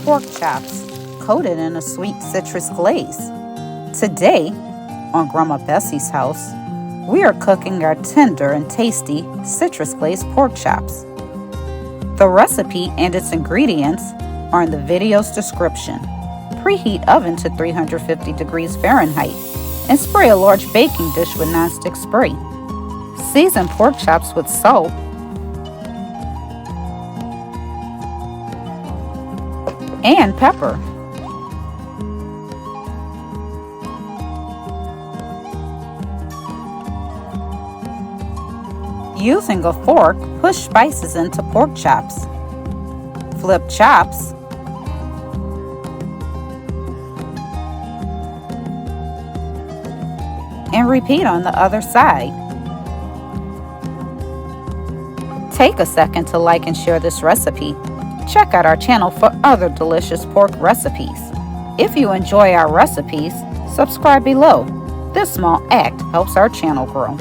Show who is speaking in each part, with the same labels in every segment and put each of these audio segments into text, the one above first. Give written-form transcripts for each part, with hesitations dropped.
Speaker 1: pork chops coated in a sweet citrus glaze. Today, on Grandma Bessie's house, we are cooking our tender and tasty citrus glazed pork chops. The recipe and its ingredients are in the video's description. Preheat oven to 350 degrees Fahrenheit and spray a large baking dish with nonstick spray. Season pork chops with salt and pepper. Using a fork, push spices into pork chops. Flip chops. And repeat on the other side. Take a second to like and share this recipe. Check out our channel for other delicious pork recipes. If you enjoy our recipes, subscribe below. This small act helps our channel grow.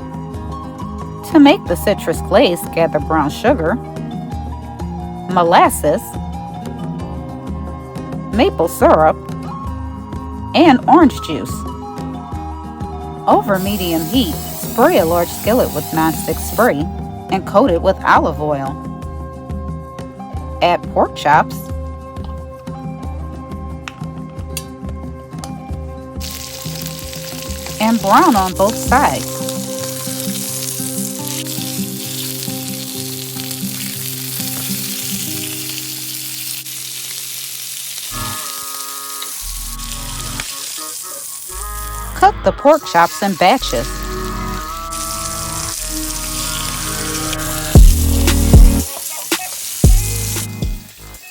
Speaker 1: To make the citrus glaze, gather brown sugar, molasses, maple syrup, and orange juice. Over medium heat, spray a large skillet with nonstick spray and coat it with olive oil. Add pork chops, and brown on both sides. Cook the pork chops in batches.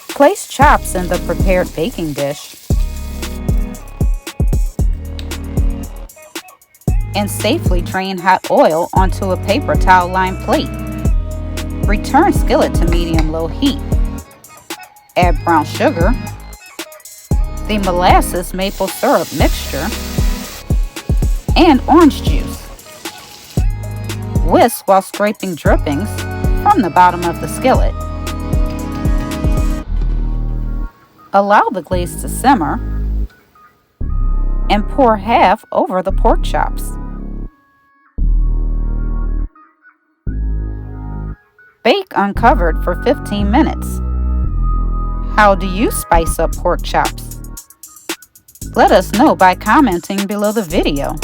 Speaker 1: Place chops in the prepared baking dish and safely drain hot oil onto a paper towel-lined plate. Return skillet to medium-low heat. Add brown sugar, the molasses maple syrup mixture, and orange juice. Whisk while scraping drippings from the bottom of the skillet. Allow the glaze to simmer and pour half over the pork chops. Bake uncovered for 15 minutes. How do you spice up pork chops? Let us know by commenting below the video.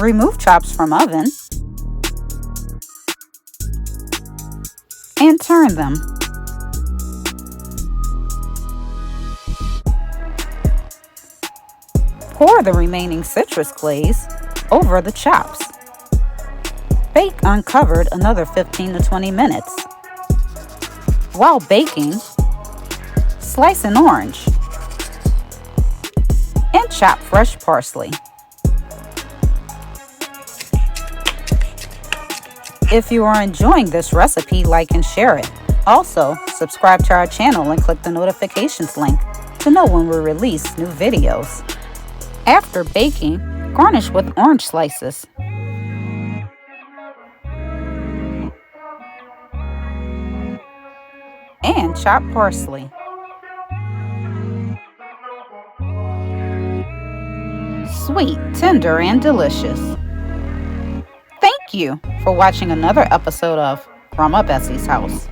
Speaker 1: Remove chops from oven and turn them. Pour the remaining citrus glaze over the chops. Bake uncovered another 15 to 20 minutes. While baking, slice an orange and chop fresh parsley. If you are enjoying this recipe, like and share it. Also, subscribe to our channel and click the notifications link to know when we release new videos. After baking, garnish with orange slices. And chopped parsley. Sweet, tender, and delicious. Thank you for watching another episode of Grandma Bessie's House.